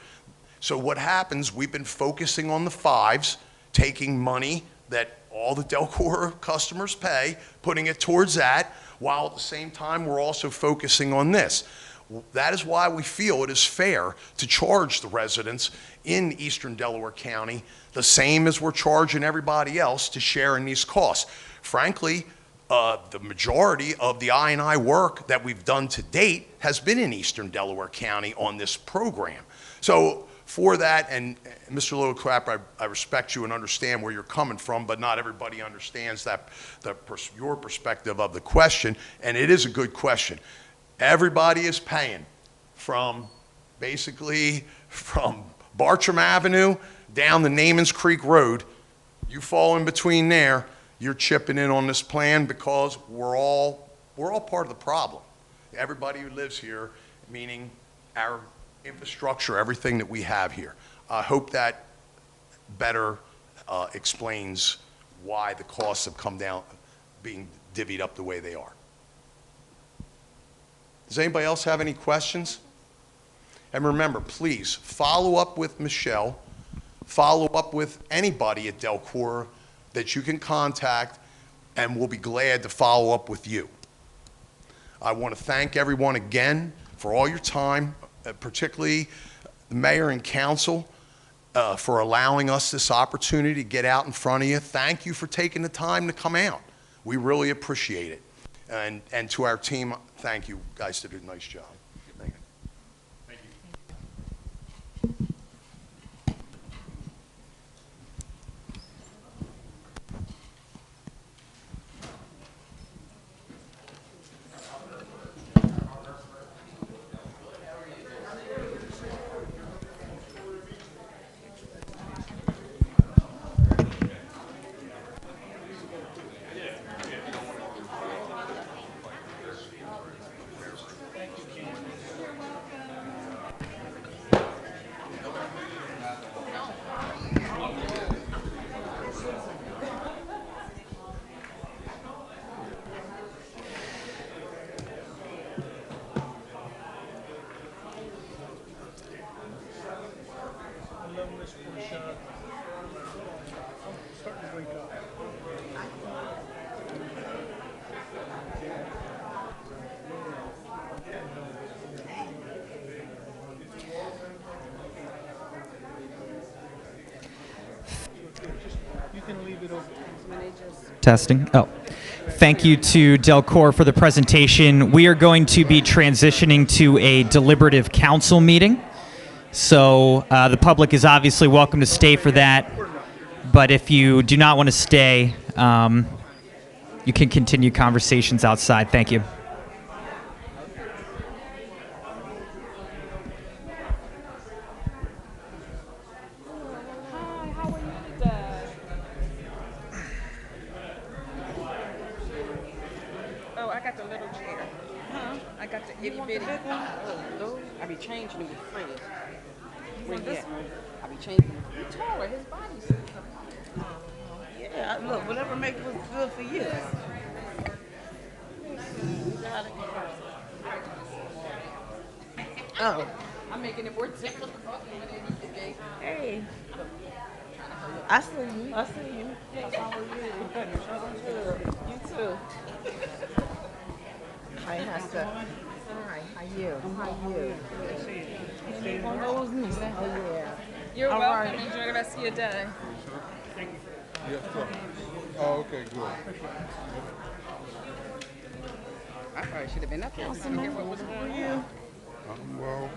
So what happens, we've been focusing on the 5s, taking money that all the Delcora customers pay, putting it towards that, while at the same time we're also focusing on this. That is why we feel it is fair to charge the residents in Eastern Delaware County the same as we're charging everybody else to share in these costs. Frankly, the majority of the I&I work that we've done to date has been in Eastern Delaware County on this program. So for that, and Mr. Lillicrap, I respect you and understand where you're coming from, but not everybody understands that your perspective of the question, and it is a good question. Everybody is paying from basically from Bartram Avenue down the Namens Creek Road. You fall in between there, you're chipping in on this plan because we're all part of the problem. Everybody who lives here, meaning our infrastructure, everything that we have here. I hope that better explains why the costs have come down, being divvied up the way they are. Does anybody else have any questions? And remember, please, follow up with Michelle, follow up with anybody at Delcora that you can contact, and we'll be glad to follow up with you. I want to thank everyone again for all your time, particularly the mayor and council, for allowing us this opportunity to get out in front of you. Thank you for taking the time to come out. We really appreciate it. And to our team, thank you. Guys did a nice job. Thank you. Testing. Oh, thank you to Delcor for the presentation. We are going to be transitioning to a deliberative council meeting. So the public is obviously welcome to stay for that. But if you do not want to stay, you can continue conversations outside. Thank you. Oh, I got the little chair. Huh? I got the itty bitty. I be changing it with Fred. Where you at? I be changing it. He's taller. His body's. Yeah, look, whatever makes what's good for you. Oh. I'm making it more difficult. Hey. I see you. I see you. How are you? You too. Hi, Hester. Hi, how you? How you? Oh, yeah. You're All welcome. right. Enjoy the rest of your day. Yes, sir. Oh, okay, good. I probably should have been up here to hear what was going on. Well,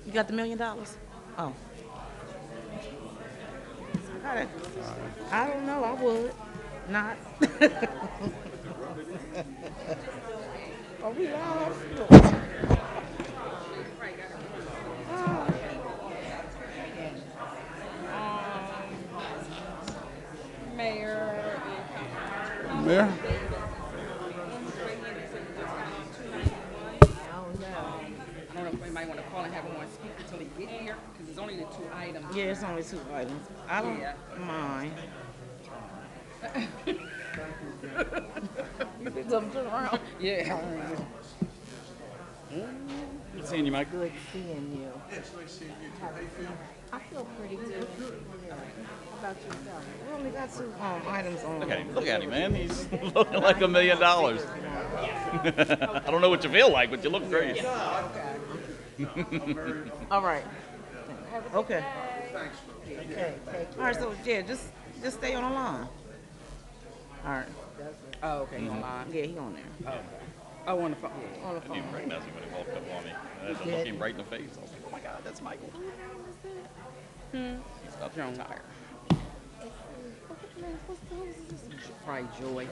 You got the $1 million? Oh. I don't know. I would not. Are we live? Mayor. Mayor? I don't know if we might want to call and have him on speaker until he get here, because it's only the 2 items. Yeah, it's only 2 items. I don't Yeah. mind. You picked up and turn around. Yeah. Good seeing you, Mike. Good seeing you. I feel pretty good. How about yourself? We only got 2 items on. Look at him. Look at him, man. He's looking like $1 million. I don't know what you feel like, but you look great. All right. Okay. Okay. All right. So yeah, just stay on the line. All right. Oh, okay. He's online. Yeah, he on there. Oh, on the phone. On the I didn't phone. even recognize him when he walked up on me. I had to look him right in the face. I was like, oh my God, that's Michael. He's about to retire. Probably Joy.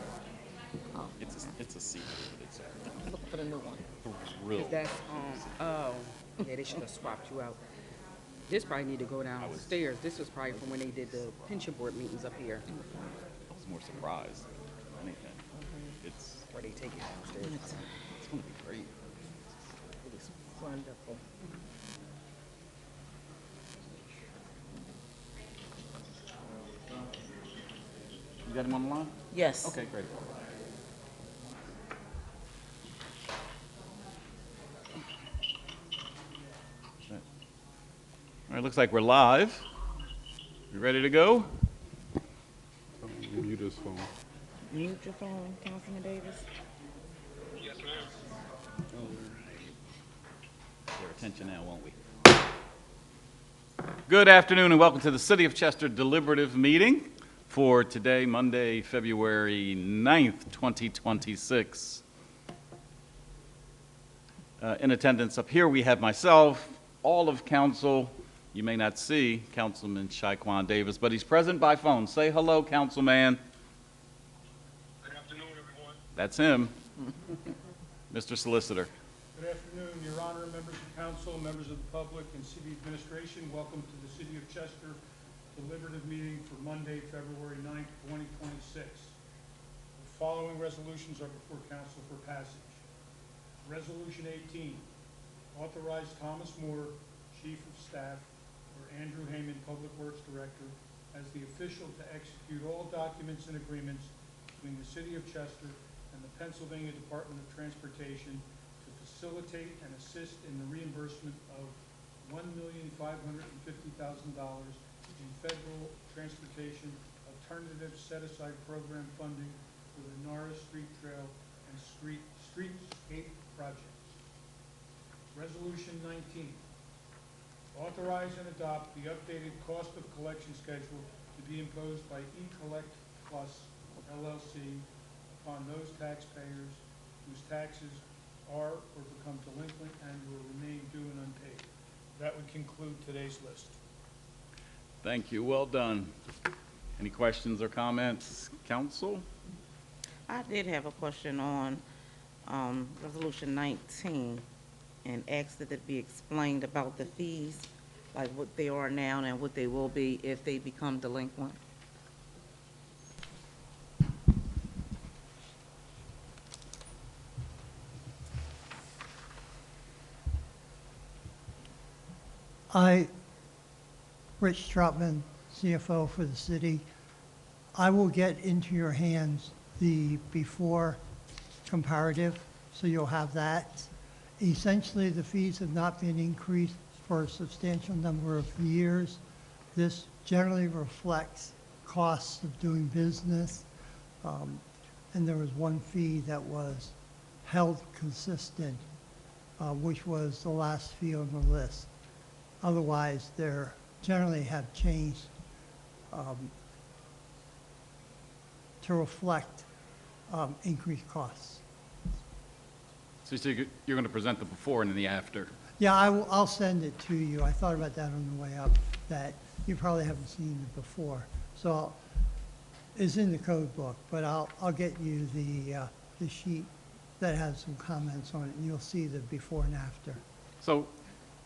It's a secret, but it's Look for the new one. real. That's, oh, yeah, they should have swapped you out. This probably need to go downstairs. This was probably from when they did the pension board meetings up here. I was more surprised than anything. It's Where they take it downstairs. it's gonna be great. It's wonderful. You got him on the line? Yes. Okay, great. All right, looks like we're live. You ready to go? Mute his phone. Mute your phone, Councilman Davis. Your attention now, won't we? Good afternoon and welcome to the City of Chester deliberative meeting for today, Monday, February 9th, 2026. In attendance up here, we have myself, all of council. You may not see Councilman Shaquan Davis, but he's present by phone. Say hello, Councilman. Good afternoon, everyone. That's him. Mr. Solicitor. Good afternoon, Your Honor, members of council, members of the public, and city administration. Welcome to the City of Chester deliberative meeting for Monday, February 9th, 2026. The following resolutions are before council for passage. Resolution 18, authorize Thomas Moore, Chief of Staff, or Andrew Heyman, Public Works Director, as the official to execute all documents and agreements between the City of Chester and the Pennsylvania Department of Transportation to facilitate and assist in the reimbursement of $1,550,000 in federal transportation alternative set-aside program funding for the Norris Street Trail and streetscape projects. Resolution 19, authorize and adopt the updated cost of collection schedule to be imposed by eCollect Plus LLC upon those taxpayers whose taxes are or become delinquent and will remain due and unpaid. That would conclude today's list. Thank you. Well done. Any questions or comments, council? I did have a question on Resolution 19 and asked that it be explained about the fees, like what they are now and what they will be if they become delinquent. Rich Trotman, CFO for the city. I will get into your hands the before comparative, so you'll have that. Essentially, the fees have not been increased for a substantial number of years. This generally reflects costs of doing business, and there was one fee that was held consistent, which was the last fee on the list. Otherwise, they generally have changed to reflect increased costs. So you're going to present the before and then the after. Yeah, I'll send it to you. I thought about that on the way up, that you probably haven't seen it before. So it's in the code book, but I'll get you the sheet that has some comments on it, and you'll see the before and after. So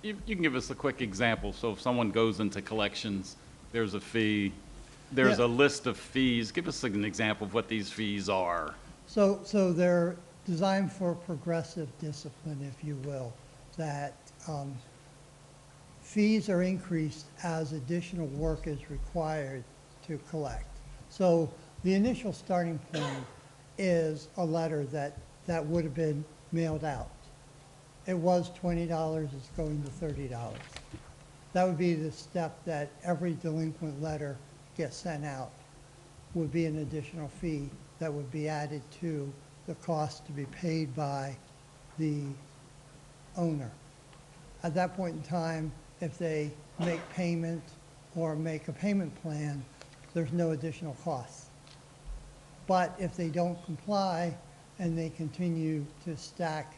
you can give us a quick example. So if someone goes into collections, there's a fee, there's Yeah. a list of fees. Give us an example of what these fees are. So they're designed for progressive discipline, if you will, that fees are increased as additional work is required to collect. So the initial starting point is a letter that would have been mailed out. It was $20, it's going to $30. That would be the step that every delinquent letter gets sent out, would be an additional fee that would be added to the cost to be paid by the owner. At that point in time, if they make payment or make a payment plan, there's no additional costs. But if they don't comply and they continue to stack,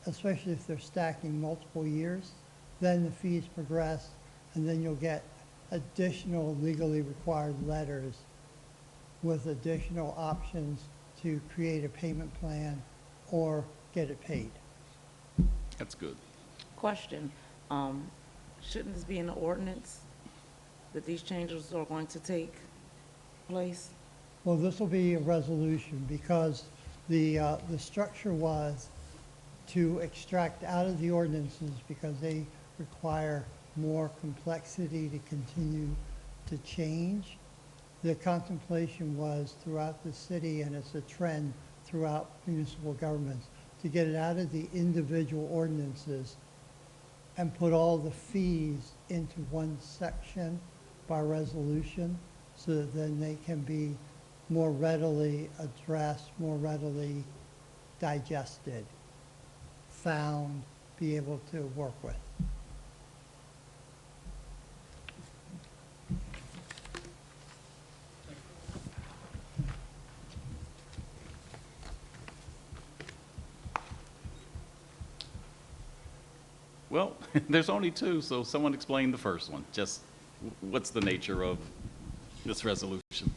especially if they're stacking multiple years, then the fees progress, and then you'll get additional legally required letters with additional options to create a payment plan or get it paid. That's good. Question, shouldn't this be in the ordinance that these changes are going to take place? Well, this will be a resolution because the structure was to extract out of the ordinances because they require more complexity to continue to change. The contemplation was throughout the city, and it's a trend throughout municipal governments, to get it out of the individual ordinances and put all the fees into one section by resolution, so that then they can be more readily addressed, more readily digested, found, be able to work with. Well, there's only two, so someone explain the first one. Just what's the nature of this resolution?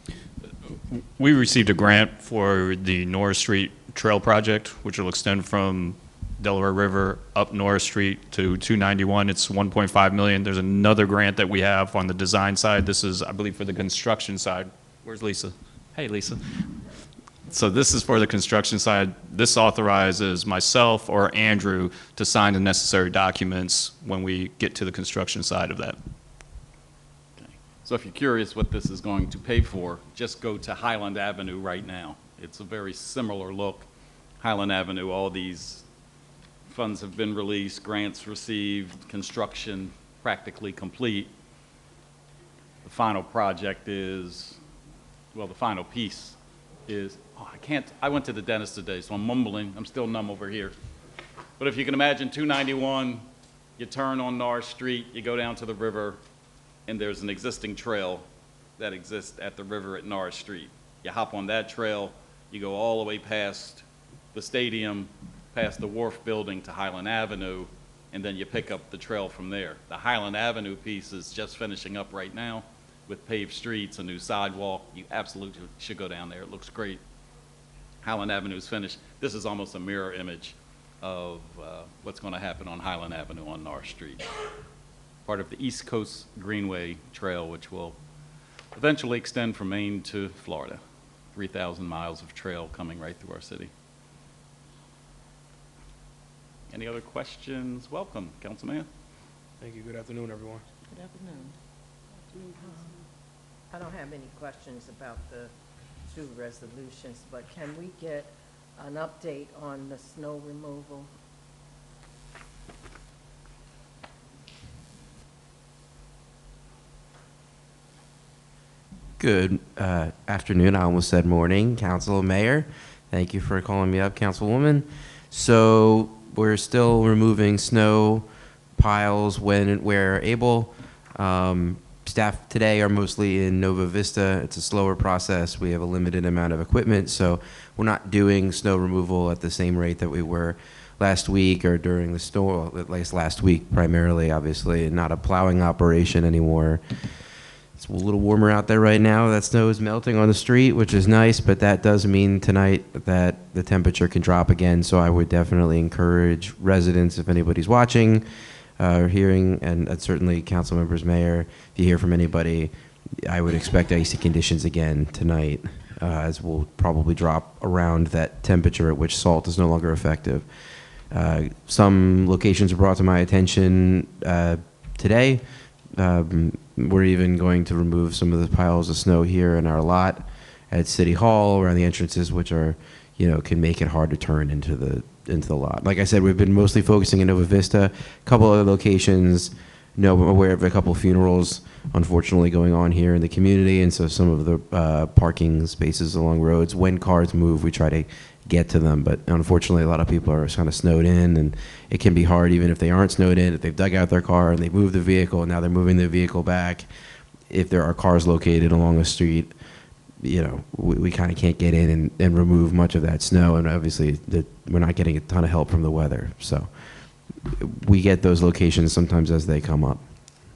We received a grant for the Norris Street Trail Project, which will extend from Delaware River up Norris Street to 291. It's 1.5 million. There's another grant that we have on the design side. This is, I believe, for the construction side. Where's Lisa? Hey, Lisa. So this is for the construction side. This authorizes myself or Andrew to sign the necessary documents when we get to the construction side of that. Okay. So if you're curious what this is going to pay for, just go to Highland Avenue right now. It's a very similar look. Highland Avenue, all these funds have been released, grants received, construction practically complete. The final project is, well, the final piece is, I went to the dentist today, so I'm mumbling. I'm still numb over here. But if you can imagine 291, you turn on Norris Street, you go down to the river, and there's an existing trail that exists at the river at Norris Street. You hop on that trail, you go all the way past the stadium, past the Wharf building to Highland Avenue, and then you pick up the trail from there. The Highland Avenue piece is just finishing up right now with paved streets, a new sidewalk. You absolutely should go down there. It looks great. Highland Avenue is finished. This is almost a mirror image of what's going to happen on Highland Avenue on Norris Street. Part of the East Coast Greenway Trail, which will eventually extend from Maine to Florida. 3,000 miles of trail coming right through our city. Any other questions? Welcome, Councilman. Thank you. Good afternoon, everyone. Good afternoon. I don't have any questions about the two resolutions, but can we get an update on the snow removal? Good afternoon. I almost said morning, Council Mayor. Thank you for calling me up, Councilwoman. So we're still removing snow piles when and where able. Staff today are mostly in Nova Vista. It's a slower process. We have a limited amount of equipment, so we're not doing snow removal at the same rate that we were last week or during the storm, at least last week primarily, obviously, and not a plowing operation anymore. It's a little warmer out there right now. That snow is melting on the street, which is nice, but that does mean tonight that the temperature can drop again, so I would definitely encourage residents, if anybody's watching, or hearing, and certainly council members, mayor, if you hear from anybody, I would expect icy conditions again tonight, as we'll probably drop around that temperature at which salt is no longer effective. Some locations are brought to my attention today. We're even going to remove some of the piles of snow here in our lot at City Hall around the entrances, which are, can make it hard to turn into the lot. Like I said, we've been mostly focusing in Nova Vista. A couple other locations, I'm aware of a couple funerals, unfortunately, going on here in the community, and so some of the parking spaces along roads, when cars move, we try to get to them, but unfortunately, a lot of people are kind of snowed in, and it can be hard even if they aren't snowed in, if they've dug out their car and they've moved the vehicle, and now they're moving the vehicle back. If there are cars located along a street, we kind of can't get in and remove much of that snow, and obviously we're not getting a ton of help from the weather. So we get those locations sometimes as they come up.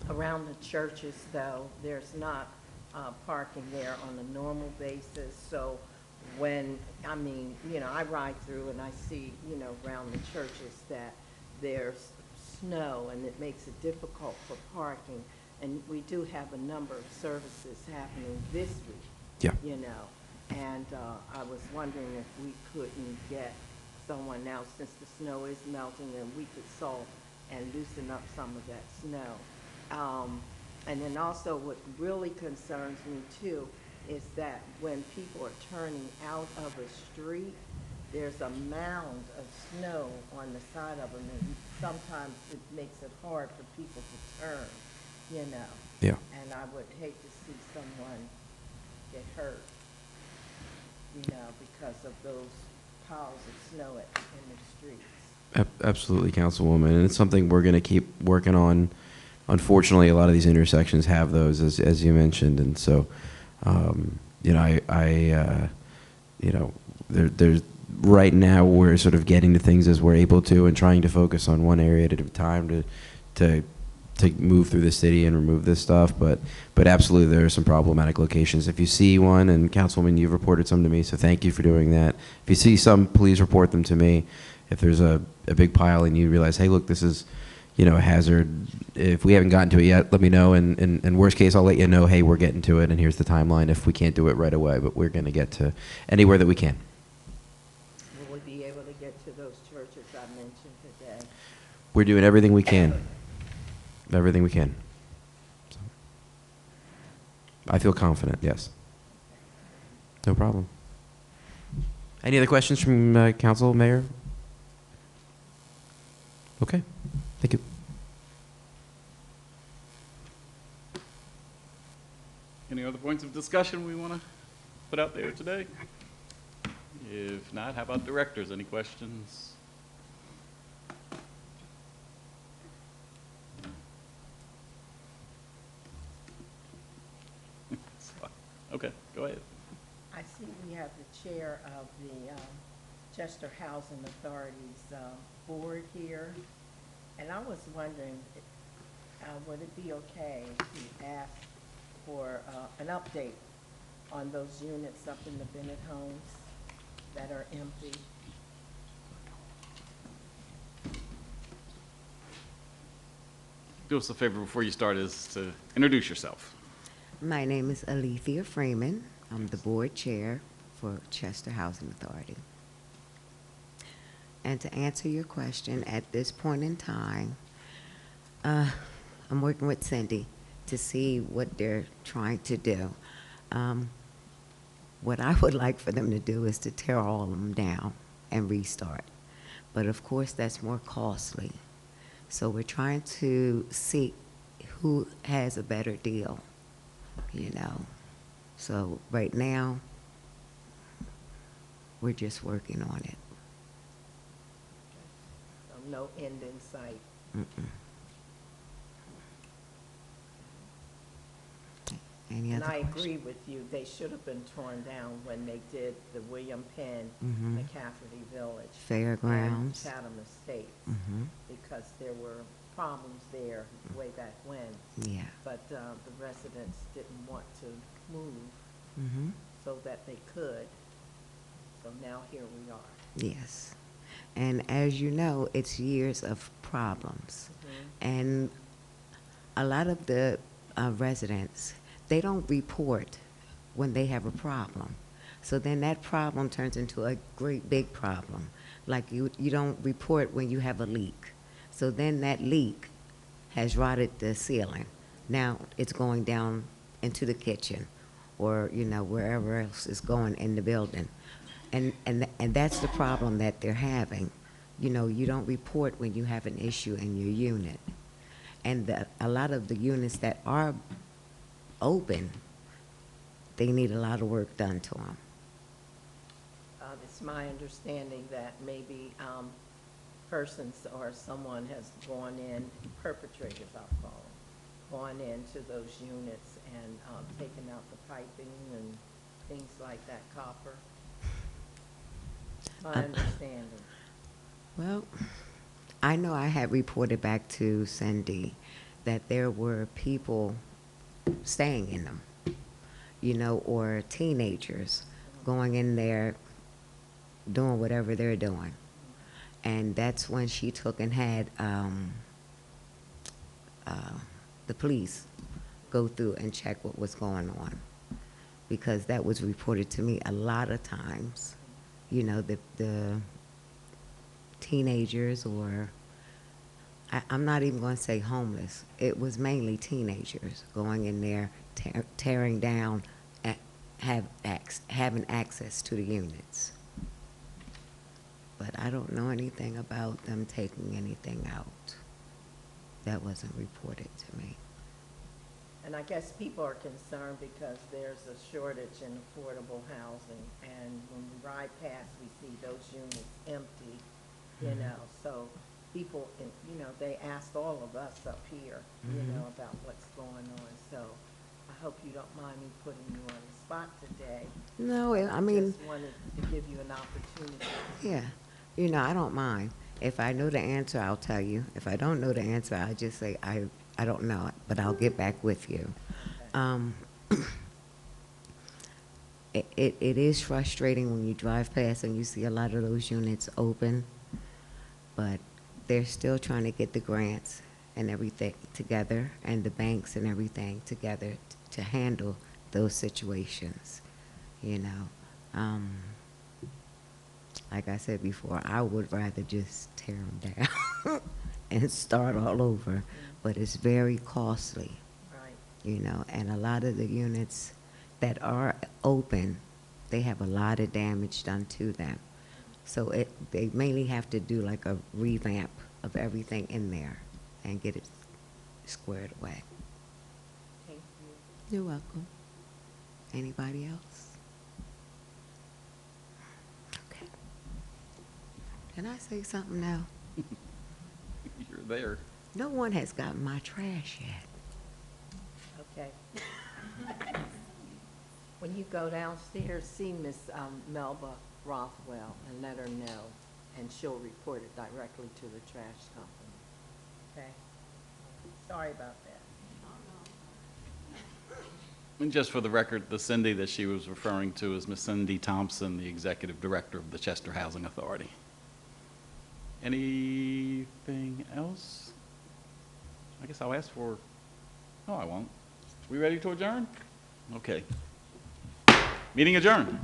Around the churches, though, there's not parking there on a normal basis, so when, I ride through and I see, around the churches that there's snow and it makes it difficult for parking, and we do have a number of services happening this week. Yeah. And I was wondering if we couldn't get someone now, since the snow is melting, and we could salt and loosen up some of that snow. And then also what really concerns me too is that when people are turning out of a street, there's a mound of snow on the side of them, and sometimes it makes it hard for people to turn, you know. Yeah. And I would hate to see someone get hurt, you know, because of those piles of snow in the streets. Absolutely, Councilwoman, and it's something we're going to keep working on. Unfortunately, a lot of these intersections have those, as you mentioned, and so, you know, you know, there's right now we're sort of getting to things as we're able to, and trying to focus on one area at a time to move through the city and remove this stuff. But absolutely, there are some problematic locations. If you see one, and Councilwoman, you've reported some to me, so thank you for doing that. If you see some, please report them to me. If there's a big pile and you realize, hey, look, this is, you know, a hazard. If we haven't gotten to it yet, let me know. And worst case, I'll let you know, hey, we're getting to it, and here's the timeline if we can't do it right away. But we're going to get to anywhere that we can. Will we be able to get to those churches I mentioned today? We're doing everything we can. Everything we can. So, I feel confident, yes. No problem. Any other questions from Council, Mayor? Okay, thank you. Any other points of discussion we want to put out there today? If not, how about directors? Any questions? Okay, go ahead. I see we have the chair of the Chester Housing Authority's board here, and I was wondering, would it be okay to ask for an update on those units up in the Bennett homes that are empty? Do us a favor before you start, is to introduce yourself. My name is Alethea Freeman. I'm the board chair for Chester Housing Authority. And to answer your question, at this point in time, I'm working with Cindy to see what they're trying to do. What I would like for them to do is to tear all of them down and restart. But of course, that's more costly. So we're trying to see who has a better deal, you know. So right now, we're just working on it. So no end in sight. Mm-mm. Any And other I questions? agree with you, they should have been torn down when they did the William Penn, Mhm. McCafferty Village. Fairgrounds. And Chatham Estates. Mhm. Because there were problems there way back when. Yeah. But the residents didn't want to move Mm-hmm. so that they could. So now here we are. Yes. And as you know, it's years of problems. And a lot of the residents, they don't report when they have a problem. So then that problem turns into a great big problem. Like you don't report when you have a leak. So then that leak has rotted the ceiling. Now it's going down into the kitchen or, you know, wherever else is going in the building. And that's the problem that they're having. You know, you don't report when you have an issue in your unit. And a lot of the units that are open, they need a lot of work done to them. It's my understanding that maybe persons or someone has gone in, perpetrators I'll call them, gone into those units and taken out the piping and things like that, copper. My understanding. Well, I know I had reported back to Cindy that there were people staying in them, you know, or teenagers going in there doing whatever they're doing. And that's when she took and had the police go through and check what was going on. Because that was reported to me a lot of times. You know, the teenagers, or I'm not even going to say homeless. It was mainly teenagers going in there, tearing down, having access to the units. but I don't know anything about them taking anything out. That wasn't reported to me. And I guess people are concerned because there's a shortage in affordable housing, and when we ride past, we see those units empty, you know, so people, you know, they asked all of us up here, you know, about what's going on, so I hope you don't mind me putting you on the spot today. No, I mean, Just wanted to give you an opportunity. yeah, you know, I don't mind. If I know the answer, I'll tell you. If I don't know the answer, I just say, I don't know it, but I'll get back with you. It is frustrating when you drive past and you see a lot of those units open, but they're still trying to get the grants and everything together, and the banks and everything together to handle those situations, you know. Like I said before, I would rather just tear them down and start all over, but it's very costly, Right. you know, and a lot of the units that are open, they have a lot of damage done to them. So they mainly have to do like a revamp of everything in there and get it squared away. Thank you. You're welcome. Anybody else? Okay. Can I say something now? You're there. No one has gotten my trash yet. Okay. When you go downstairs, see Miss Melba Rothwell and let her know, and she'll report it directly to the trash company. Okay? Sorry about that. And just for the record, the Cindy that she was referring to is Miss Cindy Thompson, the Executive Director of the Chester Housing Authority. Anything else? I guess I'll ask for, no, I won't. We ready to adjourn? Okay. Meeting adjourned.